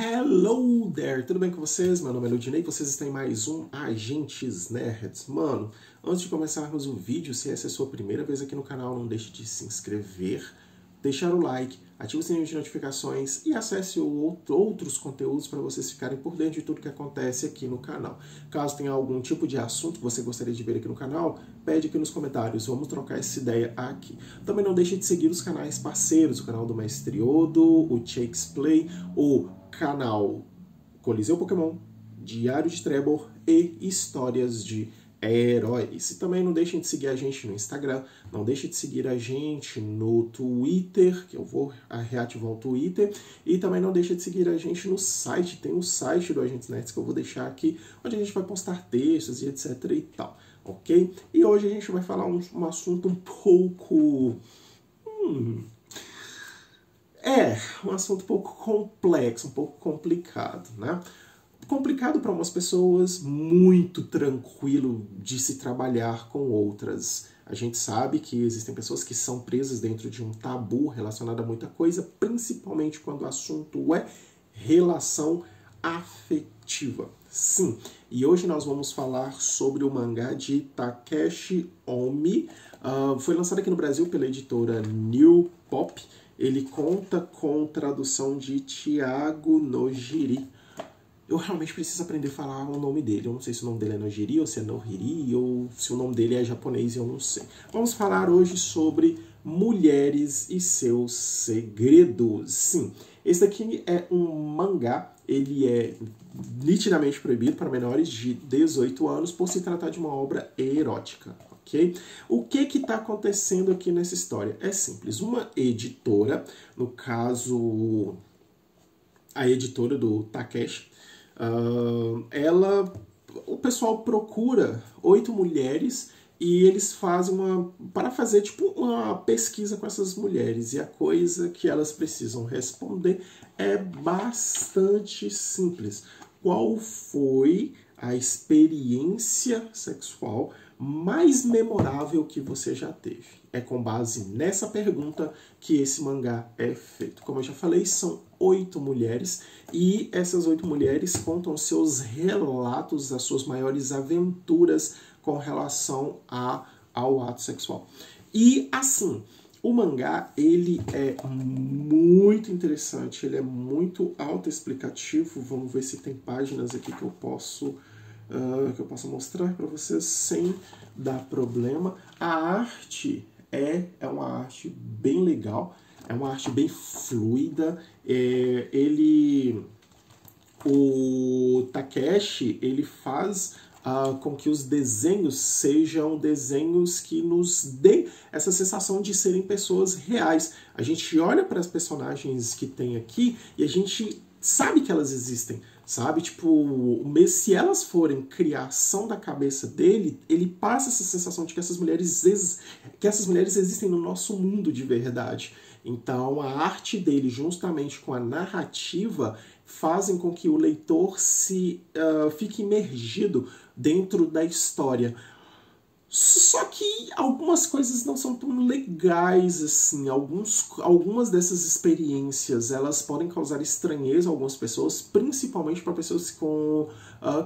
Hello there! Tudo bem com vocês? Meu nome é Ludinei e vocês estão em mais um Agentes Nerds. Mano, antes de começarmos o vídeo, se essa é a sua primeira vez aqui no canal, não deixe de se inscrever, deixar o like, ative o sininho de notificações e acesse outros conteúdos para vocês ficarem por dentro de tudo que acontece aqui no canal. Caso tenha algum tipo de assunto que você gostaria de ver aqui no canal, pede aqui nos comentários, vamos trocar essa ideia aqui. Também não deixe de seguir os canais parceiros, o canal do Mestre Odo, o Shakes Play, o canal Coliseu Pokémon, Diário de Trevor e Histórias de Heróis. E também não deixem de seguir a gente no Instagram, não deixem de seguir a gente no Twitter, que eu vou reativar o Twitter, e também não deixem de seguir a gente no site, tem o site do Agentes Nerds que eu vou deixar aqui, onde a gente vai postar textos e etc e tal, ok? E hoje a gente vai falar um assunto um pouco... um assunto um pouco complexo, um pouco complicado, né? Complicado para umas pessoas, muito tranquilo de se trabalhar com outras. A gente sabe que existem pessoas que são presas dentro de um tabu relacionado a muita coisa, principalmente quando o assunto é relação afetiva. Sim, e hoje nós vamos falar sobre o mangá de Takeshi Omi. Foi lançado aqui no Brasil pela editora New Pop. Ele conta com tradução de Thiago Nojiri. Eu realmente preciso aprender a falar o nome dele. Eu não sei se o nome dele é Nojiri ou se é Nohiri, ou se o nome dele é japonês, eu não sei. Vamos falar hoje sobre mulheres e seus segredos. Sim, esse daqui é um mangá. Ele é nitidamente proibido para menores de 18 anos por se tratar de uma obra erótica. Okay? O que está acontecendo aqui nessa história? É simples. Uma editora, no caso, a editora do Takeshi, o pessoal procura 8 mulheres e eles fazem para fazer tipo uma pesquisa com essas mulheres. E a coisa que elas precisam responder é bastante simples. Qual foi a experiência sexual mais memorável que você já teve? É com base nessa pergunta que esse mangá é feito. Como eu já falei, são 8 mulheres e essas 8 mulheres contam seus relatos, as suas maiores aventuras com relação ao ato sexual. E assim, o mangá, ele é muito interessante, ele é muito autoexplicativo. Vamos ver se tem páginas aqui que eu posso mostrar para vocês sem dar problema. A arte é uma arte bem legal, é uma arte bem fluida. O Takeshi, ele faz com que os desenhos sejam desenhos que nos deem essa sensação de serem pessoas reais. A gente olha para as personagens que tem aqui e a gente sabe que elas existem, sabe? Tipo, se elas forem criação da cabeça dele, ele passa essa sensação de que essas mulheres existem no nosso mundo de verdade. Então, a arte dele, juntamente com a narrativa, fazem com que o leitor fique imergido dentro da história. Só que algumas coisas não são tão legais assim. Algumas dessas experiências, elas podem causar estranheza a algumas pessoas, principalmente para pessoas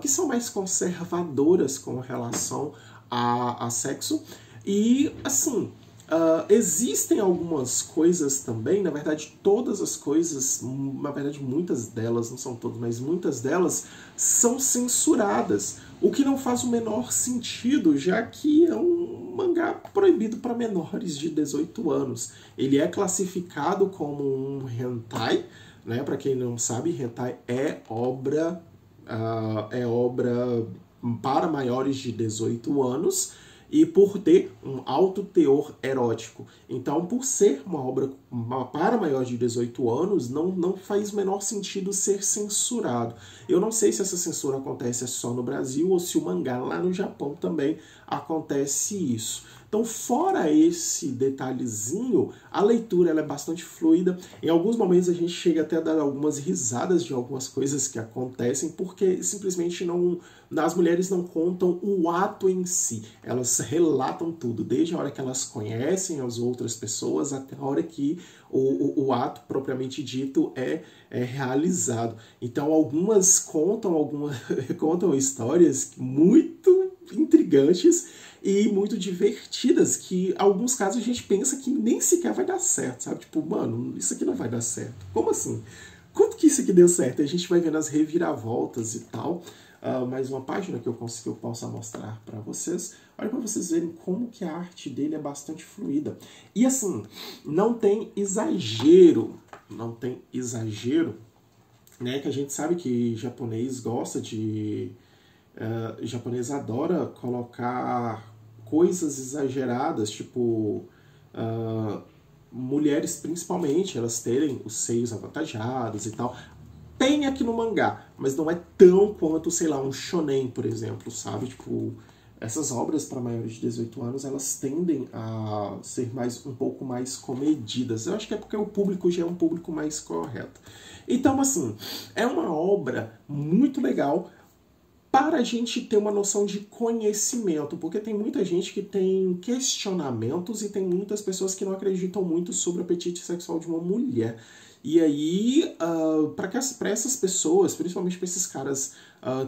que são mais conservadoras com relação a sexo. E assim, existem algumas coisas também, na verdade todas as coisas, na verdade muitas delas, não são todas, mas muitas delas são censuradas, o que não faz o menor sentido, já que é um mangá proibido para menores de 18 anos. Ele é classificado como um hentai, né? Para quem não sabe, hentai é obra para maiores de 18 anos, e por ter um alto teor erótico. Então, por ser uma obra para maior de 18 anos, não faz o menor sentido ser censurado. Eu não sei se essa censura acontece só no Brasil ou se o mangá lá no Japão também acontece isso. Então, fora esse detalhezinho, a leitura ela é bastante fluida. Em alguns momentos a gente chega até a dar algumas risadas de algumas coisas que acontecem, porque simplesmente não, as mulheres não contam o ato em si. Elas relatam tudo, desde a hora que elas conhecem as outras pessoas até a hora que o ato propriamente dito é realizado. Então, algumas contam histórias muito intrigantes e muito divertidas, que em alguns casos a gente pensa que nem sequer vai dar certo, sabe? Tipo, mano, isso aqui não vai dar certo. Como assim? Quanto que isso aqui deu certo? A gente vai vendo as reviravoltas e tal. Mais uma página que eu possa mostrar para vocês. Olha para vocês verem como que a arte dele é bastante fluida. E assim, não tem exagero, né? Que a gente sabe que japonês gosta de... japonês adora colocar coisas exageradas, tipo... mulheres principalmente, elas terem os seios avantajados e tal. Tem aqui no mangá, mas não é tão quanto, sei lá, um shonen, por exemplo, sabe? Tipo, essas obras para maiores de 18 anos, elas tendem a ser um pouco mais comedidas. Eu acho que é porque o público já é um público mais correto. Então, assim, é uma obra muito legal para a gente ter uma noção de conhecimento, porque tem muita gente que tem questionamentos e tem muitas pessoas que não acreditam muito sobre o apetite sexual de uma mulher. E aí, para essas pessoas, principalmente para esses caras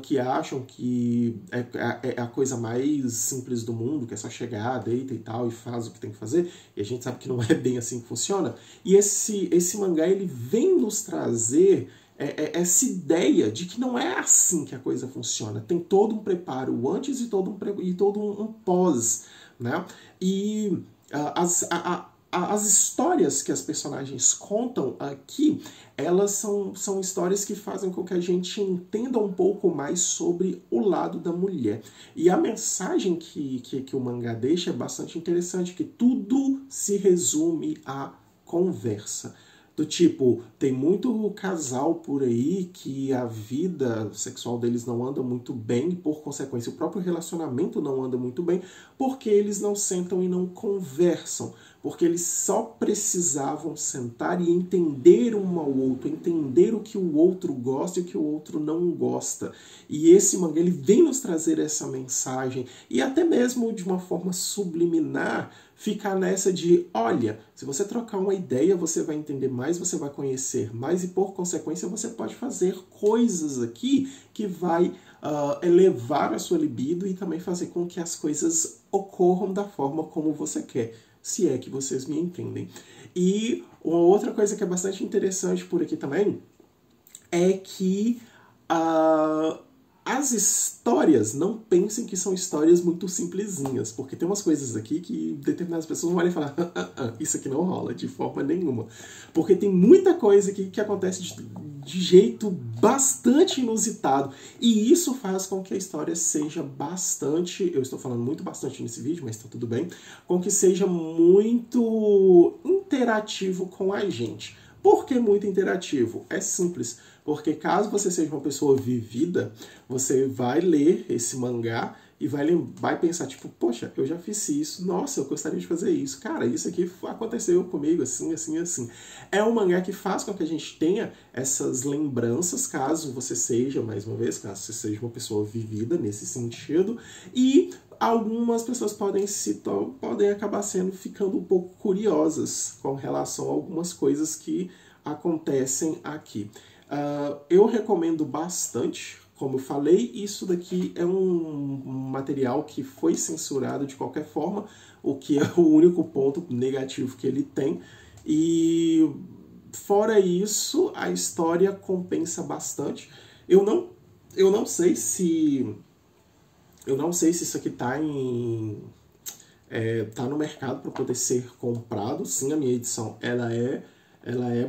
que acham que é a coisa mais simples do mundo, que é só chegar, deita e tal, e faz o que tem que fazer, e a gente sabe que não é bem assim que funciona, e esse mangá ele vem nos trazer essa ideia de que não é assim que a coisa funciona. Tem todo um preparo antes e todo um pós, né? E as histórias que as personagens contam aqui, elas são histórias que fazem com que a gente entenda um pouco mais sobre o lado da mulher. E a mensagem que o mangá deixa é bastante interessante, que tudo se resume à conversa. Do tipo, tem muito casal por aí que a vida sexual deles não anda muito bem, e por consequência o próprio relacionamento não anda muito bem, porque eles não sentam e não conversam, porque eles só precisavam sentar e entender um ao outro, entender o que o outro gosta e o que o outro não gosta. E esse mangá ele vem nos trazer essa mensagem, e até mesmo de uma forma subliminar, ficar nessa de, olha, se você trocar uma ideia, você vai entender mais, você vai conhecer mais e, por consequência, você pode fazer coisas aqui que vai elevar a sua libido e também fazer com que as coisas ocorram da forma como você quer, se é que vocês me entendem. E uma outra coisa que é bastante interessante por aqui também é que as histórias, não pensem que são histórias muito simplesinhas, porque tem umas coisas aqui que determinadas pessoas vão olhar e falar isso aqui não rola de forma nenhuma. Porque tem muita coisa aqui que acontece de jeito bastante inusitado, e isso faz com que a história seja bastante, eu estou falando muito bastante nesse vídeo, mas tá tudo bem, com que seja muito interativo com a gente. Por que muito interativo? É simples, porque caso você seja uma pessoa vivida, você vai ler esse mangá e vai pensar, tipo, poxa, eu já fiz isso, nossa, eu gostaria de fazer isso, cara, isso aqui aconteceu comigo, assim, assim, assim. É um mangá que faz com que a gente tenha essas lembranças, caso você seja, mais uma vez, caso você seja uma pessoa vivida nesse sentido, e algumas pessoas podem acabar ficando um pouco curiosas com relação a algumas coisas que acontecem aqui. Eu recomendo bastante, como eu falei, isso daqui é um material que foi censurado de qualquer forma, o que é o único ponto negativo que ele tem, e fora isso, a história compensa bastante. Eu não sei se isso aqui tá no mercado para poder ser comprado. Sim, a minha edição ela é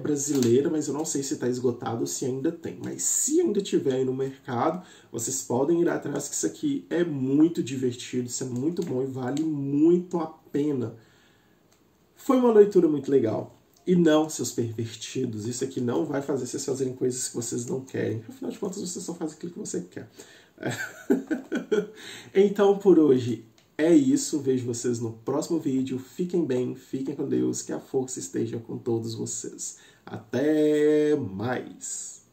brasileira, mas eu não sei se está esgotado ou se ainda tem. Mas se ainda tiver aí no mercado, vocês podem ir atrás, que isso aqui é muito divertido, isso é muito bom e vale muito a pena. Foi uma leitura muito legal. E não, seus pervertidos, isso aqui não vai fazer vocês fazerem coisas que vocês não querem. Afinal de contas, você só faz aquilo que você quer. Então, por hoje É isso, vejo vocês no próximo vídeo. Fiquem bem, fiquem com Deus, que a força esteja com todos vocês. Até mais!